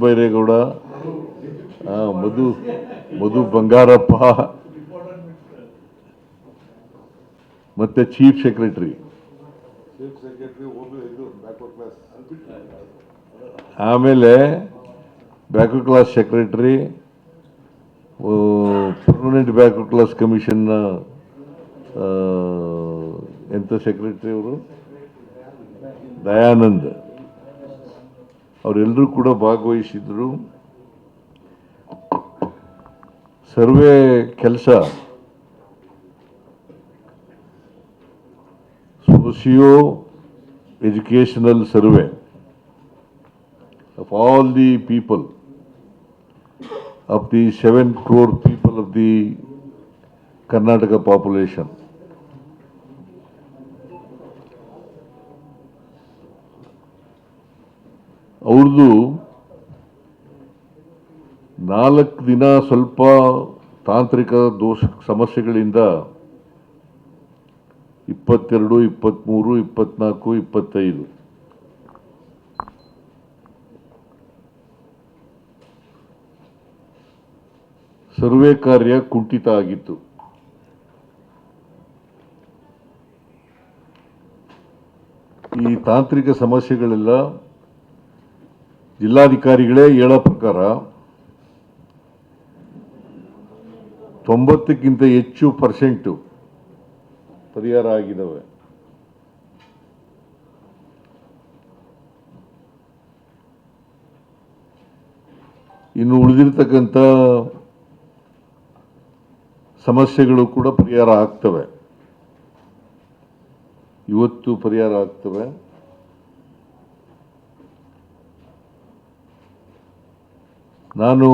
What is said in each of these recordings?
ಬೈರೇಗೌಡ, ಮಧು ಮಧು ಬಂಗಾರಪ್ಪ ಮತ್ತೆ chief secretary, ಆಮೇಲೆ backward class secretary, permanent backward class commission ಎಂತ ಸೆಕ್ರೆಟರಿ ಅವರು ದಯಾನಂದ್, ಅವರೆಲ್ಲರೂ ಕೂಡ ಭಾಗವಹಿಸಿದ್ರು. ಸರ್ವೆ ಕೆಲಸ socio educational survey of all the people, of the 7 crore people of the Karnataka population. ಅವ್ರದ್ದು 4 ದಿನ ಸ್ವಲ್ಪ ತಾಂತ್ರಿಕ ದೋಷ ಸಮಸ್ಯೆಗಳಿಂದ 22, 23, 24, 25 ಸರ್ವೆ ಕಾರ್ಯ ಕುಂಠಿತ ಆಗಿತ್ತು. ಈ ತಾಂತ್ರಿಕ ಸಮಸ್ಯೆಗಳೆಲ್ಲ ಜಿಲ್ಲಾಧಿಕಾರಿಗಳೇ ಹೇಳೋ ಪ್ರಕಾರ 90ಕ್ಕಿಂತ ಹೆಚ್ಚು % ಪರಿಹಾರ ಆಗಿದ್ದಾವೆ. ಇನ್ನು ಉಳಿದಿರ್ತಕ್ಕಂಥ ಸಮಸ್ಯೆಗಳು ಕೂಡ ಪರಿಹಾರ ಆಗ್ತವೆ, ಇವತ್ತು ಪರಿಹಾರ ಆಗ್ತವೆ. ನಾನು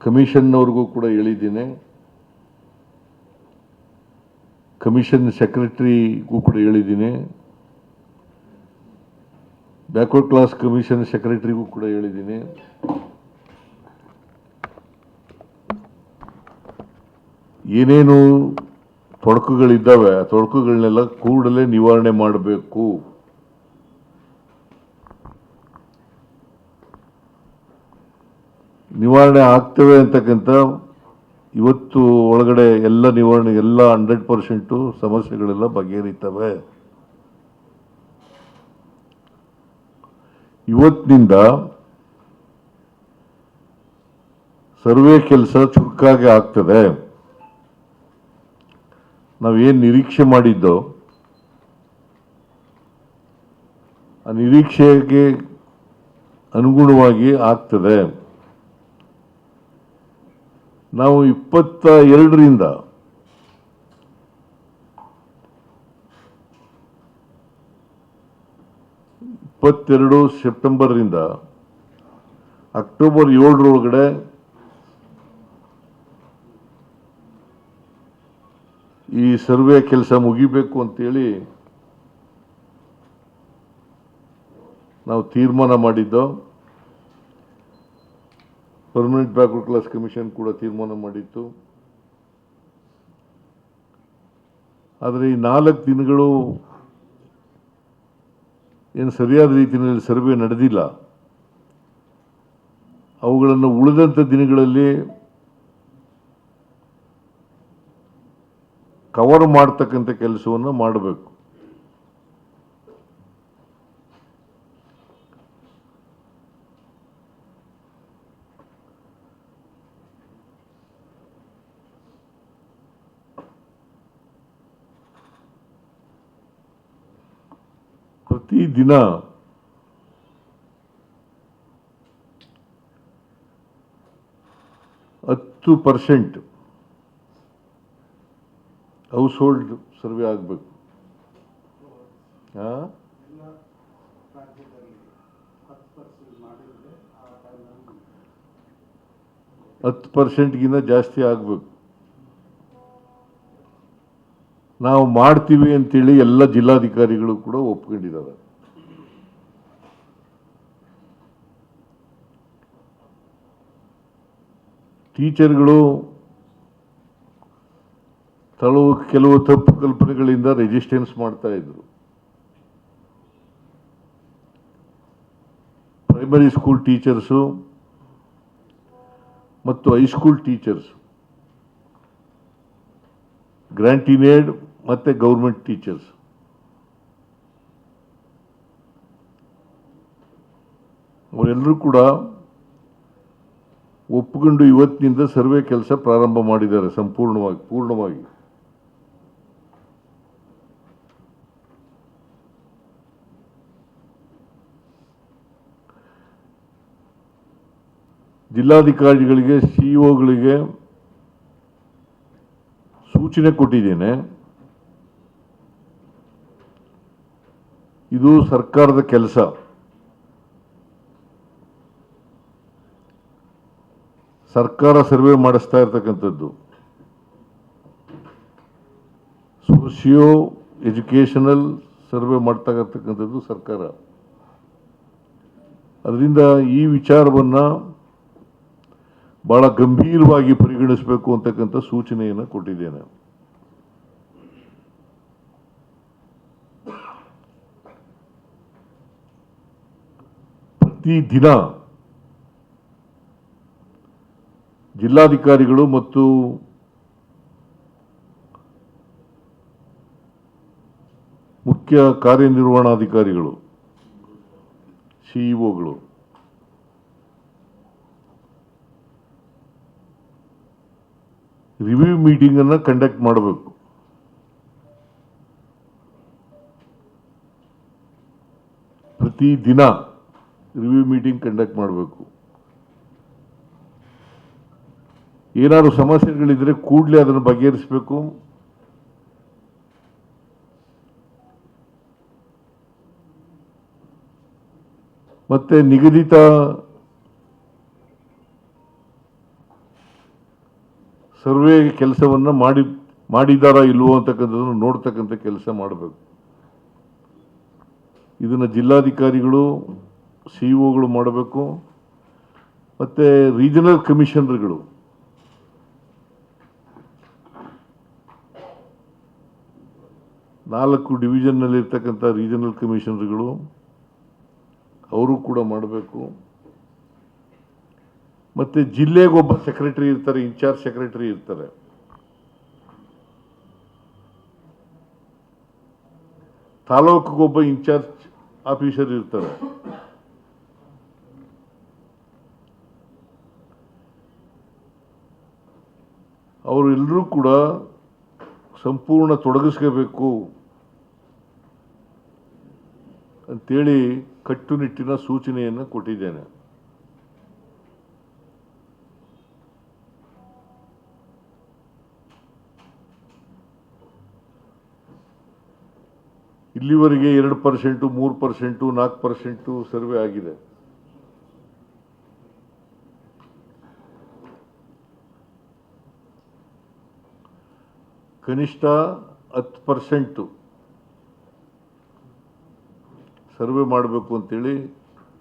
ಕಮಿಷನ್ನವ್ರಿಗೂ ಕೂಡ ಹೇಳಿದ್ದೀನಿ, ಕಮಿಷನ್ ಸೆಕ್ರೆಟರಿಗೂ ಕೂಡ ಹೇಳಿದ್ದೀನಿ, ಬ್ಯಾಕ್ವರ್ಡ್ ಕ್ಲಾಸ್ ಕಮಿಷನ್ ಸೆಕ್ರೆಟರಿಗೂ ಕೂಡ ಹೇಳಿದ್ದೀನಿ. ಏನೇನು ತೊಡಕುಗಳಿದ್ದಾವೆ ಆ ತೊಡಕುಗಳನ್ನೆಲ್ಲ ಕೂಡಲೇ ನಿವಾರಣೆ ಮಾಡಬೇಕು. ನಿವಾರಣೆ ಆಗ್ತವೆ ಅಂತಕ್ಕಂಥ ಇವತ್ತು ಒಳಗಡೆ ಎಲ್ಲ ನಿವಾರಣೆ ಎಲ್ಲ 100% ಸಮಸ್ಯೆಗಳೆಲ್ಲ ಬಗೆಹರಿತವೆ. ಇವತ್ತಿನಿಂದ ಸರ್ವೆ ಕೆಲಸ ಚುರುಕಾಗಿ ಆಗ್ತದೆ. ನಾವೇನು ನಿರೀಕ್ಷೆ ಮಾಡಿದ್ದೋ ಆ ನಿರೀಕ್ಷೆಗೆ ಅನುಗುಣವಾಗಿ ಆಗ್ತದೆ. ನಾವು 22ರಿಂದ ಸೆಪ್ಟೆಂಬರ್ರಿಂದ ಅಕ್ಟೋಬರ್ 7ರೊಳಗಡೆ ಈ ಸರ್ವೆ ಕೆಲಸ ಮುಗಿಬೇಕು ಅಂತೇಳಿ ನಾವು ತೀರ್ಮಾನ ಮಾಡಿದ್ದೋ. ಪರ್ಮನೆಂಟ್ ಬ್ಯಾಕ್ವರ್ಡ್ ಕ್ಲಾಸ್ ಕಮಿಷನ್ ಕೂಡ ತೀರ್ಮಾನ ಮಾಡಿತ್ತು. ಆದರೆ ಈ 4 ದಿನಗಳು ಏನು ಸರಿಯಾದ ರೀತಿಯಲ್ಲಿ ಸರ್ವೆ ನಡೆದಿಲ್ಲ. ಅವುಗಳನ್ನು ಉಳಿದಂಥ ದಿನಗಳಲ್ಲಿ ಕವರ್ ಮಾಡ್ತಕ್ಕಂಥ ಕೆಲಸವನ್ನು ಮಾಡಬೇಕು. ಪ್ರತಿದಿನ % ಹೌಸ್ ಹೋಲ್ಡ್ ಸರ್ವೆ ಆಗಬೇಕು. 10%ಗಿಂತ ಜಾಸ್ತಿ ಆಗಬೇಕು. ನಾವು ಮಾಡ್ತೀವಿ ಅಂತೇಳಿ ಎಲ್ಲ ಜಿಲ್ಲಾಧಿಕಾರಿಗಳು ಕೂಡ ಒಪ್ಕೊಂಡಿದ್ದಾರೆ. ಟೀಚರ್ಗಳು ಕೆಲವು ತಪ್ಪು ಕಲ್ಪನೆಗಳಿಂದ ರೆಸಿಸ್ಟೆನ್ಸ್ ಮಾಡ್ತಾ ಇದ್ರು. ಪ್ರೈಮರಿ ಸ್ಕೂಲ್ ಟೀಚರ್ಸು ಮತ್ತು ಹೈಸ್ಕೂಲ್ ಟೀಚರ್ಸ್, ಗ್ರಾಂಟ್ ಇನ್ ಏಡ್ ಮತ್ತು ಗೌರ್ಮೆಂಟ್ ಟೀಚರ್ಸ್ ಅವರೆಲ್ಲರೂ ಕೂಡ ಒಪ್ಪಿಕೊಂಡು ಇವತ್ತಿನಿಂದ ಸರ್ವೆ ಕೆಲಸ ಪ್ರಾರಂಭ ಮಾಡಿದ್ದಾರೆ ಪೂರ್ಣವಾಗಿ. ಜಿಲ್ಲಾಧಿಕಾರಿಗಳಿಗೆ, ಸಿಇಒಗಳಿಗೆ ಸೂಚನೆ ಕೊಟ್ಟಿದ್ದೇನೆ. ಇದು ಸರ್ಕಾರದ ಕೆಲಸ. ಸರ್ಕಾರ ಸರ್ವೆ ಮಾಡಿಸ್ತಾ ಇರ್ತಕ್ಕಂಥದ್ದು. ಸೋಷಿಯೋ ಎಜುಕೇಷನಲ್ ಸರ್ವೆ ಮಾಡ್ತಾ ಇರ್ತಕ್ಕಂಥದ್ದು ಸರ್ಕಾರ. ಅದರಿಂದ ಈ ವಿಚಾರವನ್ನು ಬಹಳ ಗಂಭೀರವಾಗಿ ಪರಿಗಣಿಸಬೇಕು ಅಂತಕ್ಕಂಥ ಸೂಚನೆಯನ್ನು ಕೊಟ್ಟಿದ್ದೇನೆ. ಪ್ರತಿದಿನ ಜಿಲ್ಲಾಧಿಕಾರಿಗಳು ಮತ್ತು ಮುಖ್ಯ ಕಾರ್ಯನಿರ್ವಹಣಾಧಿಕಾರಿಗಳು, ಸಿಇಒಗಳು ರಿವ್ಯೂ ಮೀಟಿಂಗ್ ಅನ್ನು ಕಂಡಕ್ಟ್ ಮಾಡಬೇಕು. ಪ್ರತಿದಿನ ರಿವ್ಯೂ ಮೀಟಿಂಗ್ ಕಂಡಕ್ಟ್ ಮಾಡಬೇಕು. ಏನಾದರೂ ಸಮಸ್ಯೆಗಳಿದ್ರೆ ಕೂಡಲೇ ಅದನ್ನು ಬಗೆಹರಿಸಬೇಕು. ಮತ್ತೆ ನಿಗದಿತ ಸರ್ವೆ ಕೆಲಸವನ್ನು ಮಾಡಿದಾರಾ ಇಲ್ವೋ ಅಂತಕ್ಕಂಥದ್ದನ್ನು ನೋಡ್ತಕ್ಕಂಥ ಕೆಲಸ ಮಾಡಬೇಕು. ಇದನ್ನು ಜಿಲ್ಲಾಧಿಕಾರಿಗಳು, ಸಿಇಒಗಳು ಮಾಡಬೇಕು. ಮತ್ತು ರೀಜನಲ್ ಕಮಿಷನರ್ಗಳು, ನಾಲ್ಕು ಡಿವಿಷನ್ನಲ್ಲಿರ್ತಕ್ಕಂಥ ರೀಜನಲ್ ಕಮಿಷನರ್ಗಳು ಅವರು ಕೂಡ ಮಾಡಬೇಕು. ಮತ್ತು ಜಿಲ್ಲೆಗೊಬ್ಬ ಸೆಕ್ರೆಟರಿ ಇರ್ತಾರೆ, ಇನ್ಚಾರ್ಜ್ ಸೆಕ್ರೆಟರಿ ಇರ್ತಾರೆ. ತಾಲೂಕಿಗೊಬ್ಬ ಇನ್ಚಾರ್ಜ್ ಆಫೀಸರ್ ಇರ್ತಾರೆ. ಅವರೆಲ್ಲರೂ ಕೂಡ ಸಂಪೂರ್ಣ ತೊಡಗಿಸ್ಕೋಬೇಕು ಅಂತೇಳಿ ಕಟ್ಟುನಿಟ್ಟಿನ ಸೂಚನೆಯನ್ನು ಕೊಟ್ಟಿದ್ದೇನೆ. ಇಲ್ಲಿವರೆಗೆ 2%, 3%, 4% ಸರ್ವೆ ಆಗಿದೆ. ಕನಿಷ್ಠ 10% ಸರ್ವೆ ಮಾಡಬೇಕು ಅಂತೇಳಿ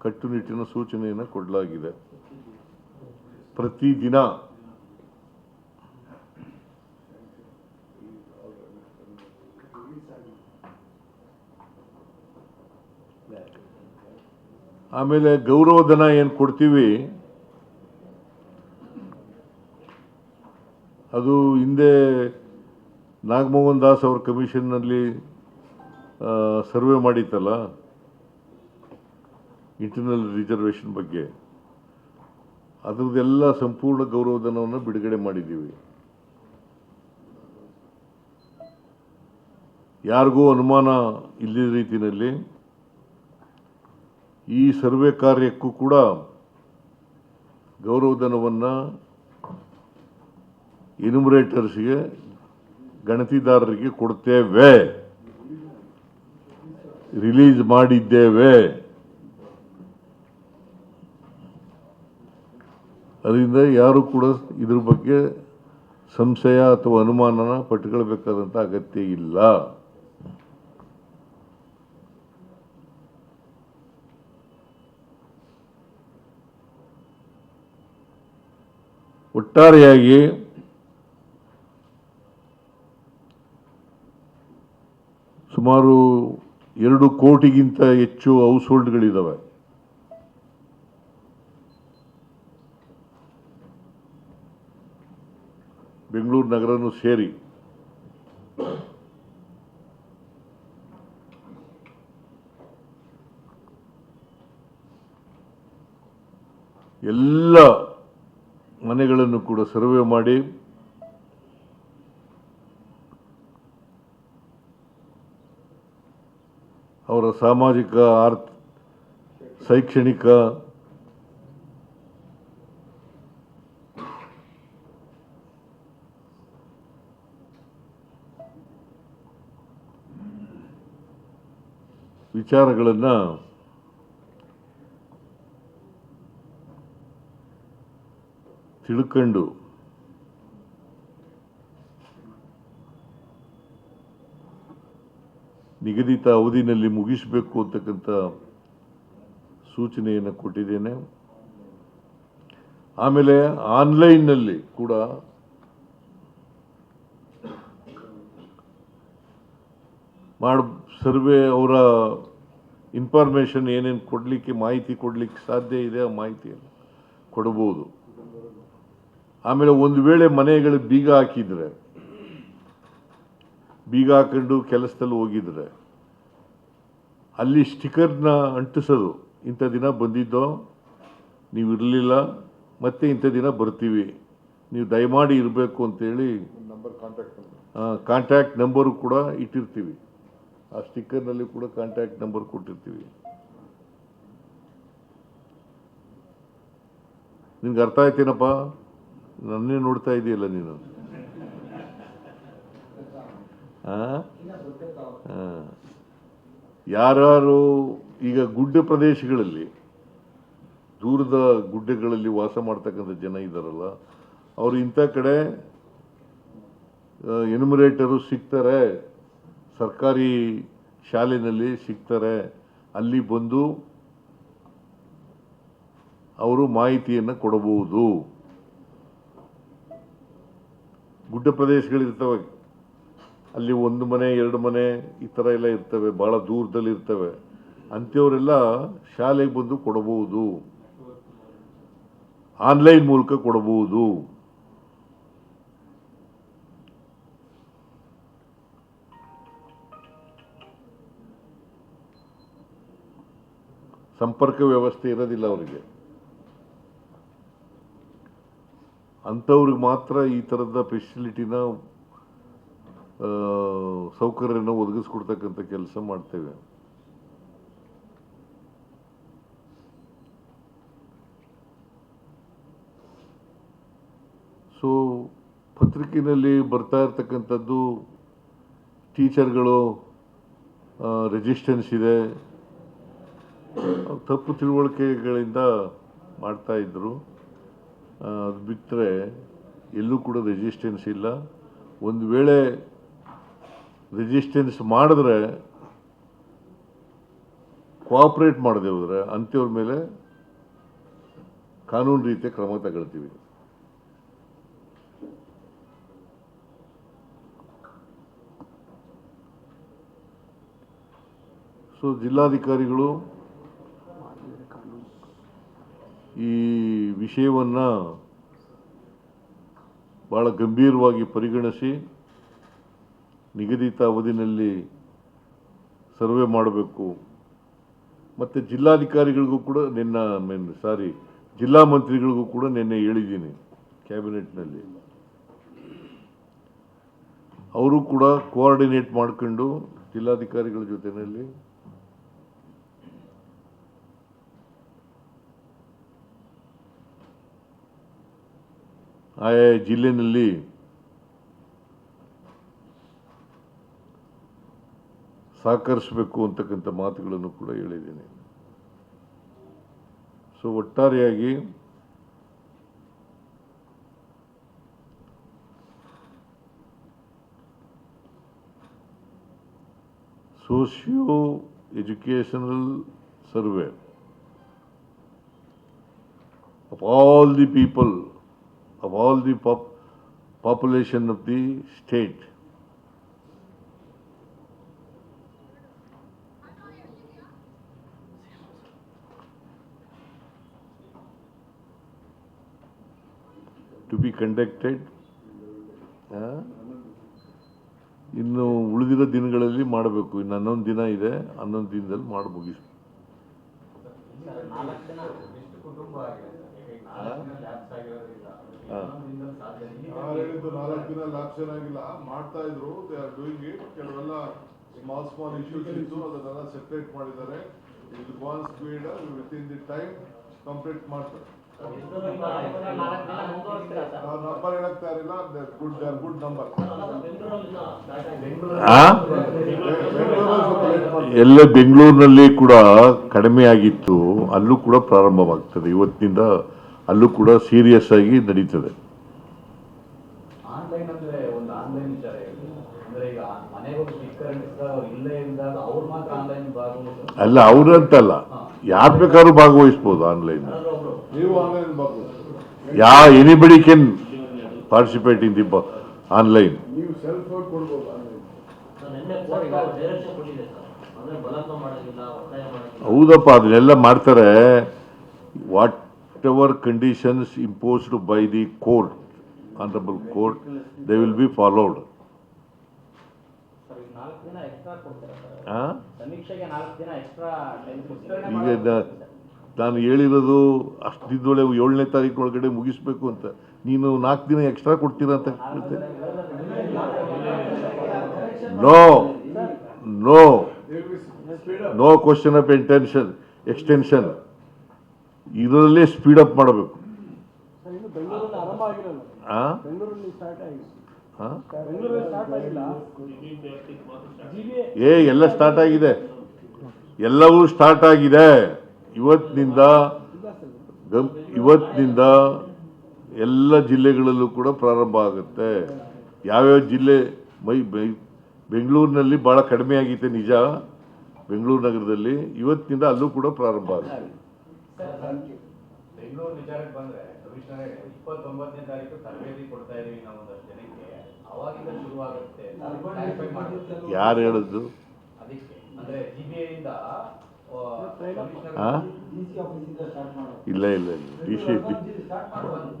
ಕಟ್ಟುನಿಟ್ಟಿನ ಸೂಚನೆಯನ್ನು ಕೊಡಲಾಗಿದೆ. ಪ್ರತಿದಿನ ಆಮೇಲೆ ಗೌರವಧನ ಏನು ಕೊಡ್ತೀವಿ ಅದು ಹಿಂದೆ ನಾಗಮೋಹನ್ ದಾಸ್ ಅವರ ಕಮಿಷನ್ನಲ್ಲಿ ಸರ್ವೆ ಮಾಡಿತ್ತಲ್ಲ ಇಂಟರ್ನಲ್ ರಿಸರ್ವೇಷನ್ ಬಗ್ಗೆ, ಅದರದ್ದೆಲ್ಲ ಸಂಪೂರ್ಣ ಗೌರವಧನವನ್ನು ಬಿಡುಗಡೆ ಮಾಡಿದ್ದೀವಿ. ಯಾರಿಗೂ ಅನುಮಾನ ಇಲ್ಲದ ರೀತಿಯಲ್ಲಿ ಈ ಸರ್ವೆ ಕಾರ್ಯಕ್ಕೂ ಕೂಡ ಗೌರವಧನವನ್ನು ಎನ್ಯುಮರೇಟರ್ಸ್ಗೆ, ಗಣತಿದಾರರಿಗೆ ಕೊಡ್ತೇವೆ, ರಿಲೀಸ್ ಮಾಡಿದ್ದೇವೆ. ಅದರಿಂದ ಯಾರು ಕೂಡ ಇದ್ರ ಬಗ್ಗೆ ಸಂಶಯ ಅಥವಾ ಅನುಮಾನನ ಪಟ್ಟುಕೊಳ್ಬೇಕಾದಂಥ ಅಗತ್ಯ ಇಲ್ಲ. ಒಟ್ಟಾರೆಯಾಗಿ ಸುಮಾರು 2 ಕೋಟಿಗಿಂತ ಹೆಚ್ಚು ಹೌಸ್ ಹೋಲ್ಡ್ಗಳಿದ್ದಾವೆ. ಬೆಂಗಳೂರು ನಗರನೂ ಸೇರಿ ಎಲ್ಲ ಮನೆಗಳನ್ನು ಕೂಡ ಸರ್ವೆ ಮಾಡಿ ಅವರ ಸಾಮಾಜಿಕ ಶೈಕ್ಷಣಿಕ ವಿಚಾರಗಳನ್ನು ತಿಳ್ಕೊಂಡು ನಿಗದಿತ ಅವಧಿನಲ್ಲಿ ಮುಗಿಸಬೇಕು ಅಂತಕ್ಕಂಥ ಸೂಚನೆಯನ್ನು ಕೊಟ್ಟಿದ್ದೇನೆ. ಆಮೇಲೆ ಆನ್ಲೈನ್ನಲ್ಲಿ ಕೂಡ ಸರ್ವೆ ಅವರ ಇನ್ಫಾರ್ಮೇಷನ್ ಏನೇನು ಕೊಡಲಿಕ್ಕೆ ಮಾಹಿತಿ ಕೊಡಲಿಕ್ಕೆ ಸಾಧ್ಯ ಇದೆ ಆ ಮಾಹಿತಿಯನ್ನು ಕೊಡಬಹುದು. ಆಮೇಲೆ ಒಂದು ವೇಳೆ ಮನೆಗಳಿಗೆ ಬೀಗ ಹಾಕಿದರೆ, ಬೀಗ ಹಾಕೊಂಡು ಕೆಲಸದಲ್ಲಿ ಹೋಗಿದ್ರೆ ಅಲ್ಲಿ ಸ್ಟಿಕರ್ನ ಅಂಟಿಸೋದು, ಇಂಥ ದಿನ ಬಂದಿದ್ದೋ, ನೀವು ಇರಲಿಲ್ಲ, ಮತ್ತೆ ಇಂಥ ದಿನ ಬರ್ತೀವಿ, ನೀವು ದಯಮಾಡಿ ಇರಬೇಕು ಅಂತೇಳಿ ಕಾಂಟ್ಯಾಕ್ಟ್ ನಂಬರು ಕೂಡ ಇಟ್ಟಿರ್ತೀವಿ. ಆ ಸ್ಟಿಕ್ಕರ್ನಲ್ಲಿ ಕೂಡ ಕಾಂಟ್ಯಾಕ್ಟ್ ನಂಬರ್ ಕೊಟ್ಟಿರ್ತೀವಿ. ನಿನ್ಗೆ ಅರ್ಥ ಆಯ್ತೇನಪ್ಪ? ನನ್ನೇ ನೋಡ್ತಾ ಇದೆಯಲ್ಲ ನೀನು. ಯಾರು ಈಗ ಗುಡ್ಡ ಪ್ರದೇಶಗಳಲ್ಲಿ, ದೂರದ ಗುಡ್ಡಗಳಲ್ಲಿ ವಾಸ ಮಾಡ್ತಕ್ಕಂಥ ಜನ ಇದ್ದಾರಲ್ಲ, ಅವರು ಇಂಥ ಕಡೆ ಎನ್ಯುಮರೇಟರು ಸಿಗ್ತಾರೆ, ಸರ್ಕಾರಿ ಶಾಲೆಯಲ್ಲಿ ಸಿಗ್ತಾರೆ, ಅಲ್ಲಿ ಬಂದು ಅವರು ಮಾಹಿತಿಯನ್ನು ಕೊಡಬಹುದು. ಗುಡ್ಡ ಪ್ರದೇಶಗಳಿರ್ತವೆ, ಅಲ್ಲಿ ಒಂದು ಮನೆ ಎರಡು ಮನೆ ಈ ಥರ ಎಲ್ಲ ಇರ್ತವೆ, ಭಾಳ ದೂರದಲ್ಲಿ ಇರ್ತವೆ. ಅಂಥವರೆಲ್ಲ ಶಾಲೆಗೆ ಬಂದು ಕೊಡಬಹುದು, ಆನ್ಲೈನ್ ಮೂಲಕ ಕೊಡಬಹುದು. ಸಂಪರ್ಕ ವ್ಯವಸ್ಥೆ ಇರೋದಿಲ್ಲ ಅವರಿಗೆ. ಅಂಥವ್ರಿಗೆ ಮಾತ್ರ ಈ ಥರದ ಫೆಸಿಲಿಟಿನ, ಸೌಕರ್ಯನ ಒದಗಿಸ್ಕೊಡ್ತಕ್ಕಂಥ ಕೆಲಸ ಮಾಡ್ತೇವೆ. ಸೊ ಪತ್ರಿಕೆಯಲ್ಲಿ ಬರ್ತಾ ಇರ್ತಕ್ಕಂಥದ್ದು ಟೀಚರ್ಗಳು ರೆಸಿಸ್ಟೆನ್ಸ್ ಇದೆ, ತಪ್ಪು ತಿಳುವಳಿಕೆಗಳಿಂದ ಮಾಡ್ತಾ ಇದ್ರು. ಅದು ಬಿಟ್ಟರೆ ಎಲ್ಲೂ ಕೂಡ ರೆಸಿಸ್ಟೆನ್ಸ್ ಇಲ್ಲ. ಒಂದು ವೇಳೆ ರೆಸಿಸ್ಟೆನ್ಸ್ ಮಾಡಿದ್ರೆ, ಕೋಆಪರೇಟ್ ಮಾಡದೆ ಹೋದರೆ ಅಂಥವ್ರ ಮೇಲೆ ಕಾನೂನು ರೀತಿಯ ಕ್ರಮ ತಗೊಳ್ತೀವಿ. ಸೊ ಜಿಲ್ಲಾಧಿಕಾರಿಗಳು ಈ ವಿಷಯವನ್ನು ಭಾಳ ಗಂಭೀರವಾಗಿ ಪರಿಗಣಿಸಿ ನಿಗದಿತ ಅವಧಿನಲ್ಲಿ ಸರ್ವೆ ಮಾಡಬೇಕು. ಮತ್ತು ಜಿಲ್ಲಾಧಿಕಾರಿಗಳಿಗೂ ಕೂಡ ಜಿಲ್ಲಾ ಮಂತ್ರಿಗಳಿಗೂ ಕೂಡ ನಿನ್ನೆ ಹೇಳಿದ್ದೀನಿ ಕ್ಯಾಬಿನೆಟ್ನಲ್ಲಿ. ಅವರು ಕೂಡ ಕೋಆರ್ಡಿನೇಟ್ ಮಾಡಿಕೊಂಡು ಜಿಲ್ಲಾಧಿಕಾರಿಗಳ ಜೊತೆಯಲ್ಲಿ ಆಯಾ ಜಿಲ್ಲೆಯಲ್ಲಿ ಸಹಕರಿಸಬೇಕು ಅಂತಕ್ಕಂಥ ಮಾತುಗಳನ್ನು ಕೂಡ ಹೇಳಿದ್ದೀನಿ. ಸೊ ಒಟ್ಟಾರೆಯಾಗಿ socio educational survey of all the people, of all the population of the state. To be conducted ಇನ್ನು ಉಳಿದಿರೋ ದಿನಗಳಲ್ಲಿ ಮಾಡಬೇಕು. ಇನ್ನು 11 ದಿನ ಇದೆ, 11 ದಿನದಲ್ಲಿ ಮಾಡಿ ಮುಗಿಸ್ಬೇಕು. ಹೇಳಿದ್ದು 4 ದಿನ ಲ್ಯಾಪ್ಸ್ ಆಗಿಲ್ಲ, ಮಾಡ್ತಾ ಇದ್ರು. They are doing it. ಕೆಲವೆಲ್ಲ ಸ್ಮಾಲ್ ಇಶ್ಯೂಸ್ ಇತ್ತು, ಅದನ್ನೆಲ್ಲ ಸೆಪರೇಟ್ ಮಾಡಿದ್ದಾರೆ. ಇದು gone speed within the time complete ಮಾಡ್ತಾರೆ. ನಂಬರ್ ಹೇಳಕ್ತಾ ಇರಲಿಲ್ಲ, ಗುಡ್ ನಂಬರ್. ಎಲ್ಲ ಬೆಂಗಳೂರಿನಲ್ಲಿ ಕೂಡ ಕಡಿಮೆ ಆಗಿತ್ತು, ಅಲ್ಲೂ ಕೂಡ ಪ್ರಾರಂಭವಾಗ್ತದೆ. ಇವತ್ತಿನಿಂದ ಅಲ್ಲೂ ಕೂಡ ಸೀರಿಯಸ್ ಆಗಿ ನಡೀತದೆ. ಅಲ್ಲ, ಅವ್ರಂತಲ್ಲ, ಯಾರು ಬೇಕಾದ್ರೂ ಭಾಗವಹಿಸ್ಬೋದು ಆನ್ಲೈನ್. ನೀವು ಆನ್ಲೈನ್ ಭಾಗವಹಿಸಿ. Anybody can participate in the online. ನೀವು ಸೆಲ್ಫ್ ಕೊಡ್ಬೋದು ಆನ್ಲೈನ್. ಹೌದಪ್ಪ, ಅದನ್ನೆಲ್ಲ ಮಾಡ್ತಾರೆ. What ever conditions imposed by the court, honourable court, they will be followed. ಈಗ ನಾನು ಹೇಳಿರೋದು ಅಷ್ಟು ದಿನದೊಳಗೆ 7ನೇ ತಾರೀಕು ಒಳಗಡೆ ಮುಗಿಸ್ಬೇಕು ಅಂತ. ನೀನು 4 ದಿನ ಎಕ್ಸ್ಟ್ರಾ ಕೊಡ್ತೀರಾ ಅಂತ ಹೇಳ್ತೇನೆ. No question of extension. ಇದರಲ್ಲೇ ಸ್ಪೀಡ್ ಅಪ್ ಮಾಡಬೇಕು. ಎಲ್ಲ ಸ್ಟಾರ್ಟ್ ಆಗಿದೆ, ಎಲ್ಲವೂ ಸ್ಟಾರ್ಟ್ ಆಗಿದೆ. ಇವತ್ತಿನಿಂದ ಎಲ್ಲ ಜಿಲ್ಲೆಗಳಲ್ಲೂ ಕೂಡ ಪ್ರಾರಂಭ ಆಗುತ್ತೆ. ಯಾವ್ಯಾವ ಜಿಲ್ಲೆ ಬೆಂಗಳೂರಿನಲ್ಲಿ ಭಾಳ ಕಡಿಮೆ ಆಗಿತ್ತೆ ನಿಜ, ಬೆಂಗಳೂರು ನಗರದಲ್ಲಿ. ಇವತ್ತಿನಿಂದ ಅಲ್ಲೂ ಕೂಡ ಪ್ರಾರಂಭ ಆಗುತ್ತೆ. ಬೆಂಗಳೂರು ವಿಚಾರಕ್ಕೆ ಬಂದ್ರೆ 29ನೇ ತಾರೀಕು ತರಬೇತಿ ಕೊಡ್ತಾ ಇದೀವಿ ನಾವು ಒಂದಷ್ಟು ಜನಕ್ಕೆ, ಅವಾಗಿಂದ ಶುರುವಾಗುತ್ತೆ. ಯಾರು ಹೇಳಿದ್ದು? ಅದಕ್ಕೆ ಅಂದ್ರೆ ಜಿಬಿಎ ಇಂದ ಇಲ್ಲ, ಡಿಸಿ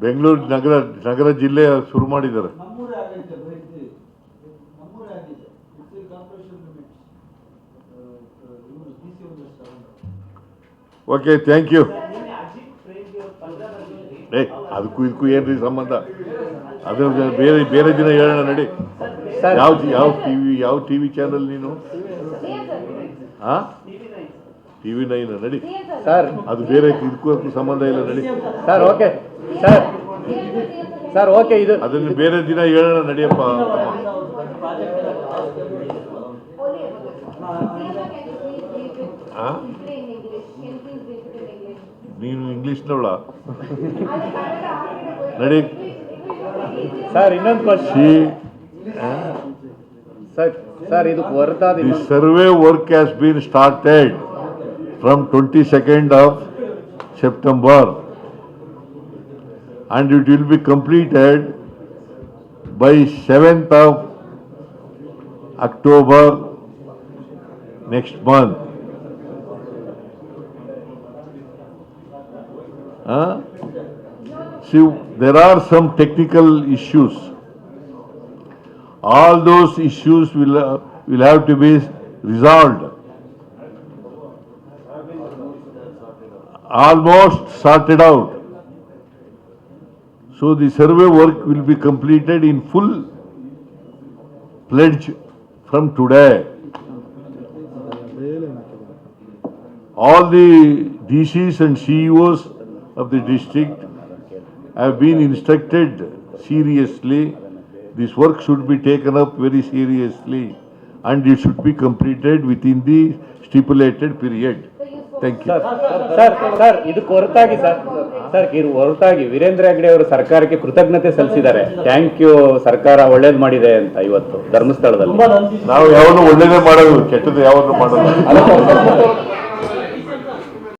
ಬೆಂಗಳೂರು ನಗರ ಜಿಲ್ಲೆ ಶುರು ಮಾಡಿದ್ದಾರೆ. Okay, thank you. ಅದಕ್ಕೂ ಇದಕ್ಕೂ ಏನ್ರಿ ಸಂಬಂಧ? ಅದ್ರ ಬೇರೆ ದಿನ ಹೇಳೋಣ ನಡಿ. ಯಾವ ಟಿವಿ ಚಾನಲ್ ನೀನು? TV9 ನಡಿ ಸರ್. ಅದು ಬೇರೆ, ಇದಕ್ಕೂ ಸಂಬಂಧ ಇಲ್ಲ ನಡಿ ಸರ್. Okay sir, okay. ಇದು ಅದನ್ನು ಬೇರೆ ದಿನ ಹೇಳೋಣ ನಡಿಯಪ್ಪ. ನೀನು ಇಂಗ್ಲಿಷ್ನವಳ ನಡಿ ಸರ್. ಇನ್ನೊಂದು ಕ್ವಶನ್ ಸರ್, ಇದು ಹೊರತಾದ the survey work has been started from 22nd of September and it will be completed by 7th of October next month. See, there are some technical issues. All those issues will have to be resolved. Almost sorted out. So the survey work will be completed in full pledge from today. All the DCs and CEOs of the district have been instructed seriously. This work should be taken up very seriously and it should be completed within the stipulated period. Thank you. Sir, ಇದಕ್ಕೆ ಹೊರತಾಗಿ ವೀರೇಂದ್ರ ಹೆಗ್ಗಡೆ ಅವರು ಸರ್ಕಾರಕ್ಕೆ ಕೃತಜ್ಞತೆ ಸಲ್ಲಿಸಿದ್ದಾರೆ. Thank you, ಸರ್ಕಾರ ಒಳ್ಳೇದು ಮಾಡಿದೆ ಅಂತ ಇವತ್ತು ಧರ್ಮಸ್ಥಳದಲ್ಲಿ. ನಾವು ಯಾವನು ಒಳ್ಳೇದೇ ಮಾಡೋದು, ಕೆಟ್ಟದ್ದು ಯಾವನು ಮಾಡೋದು.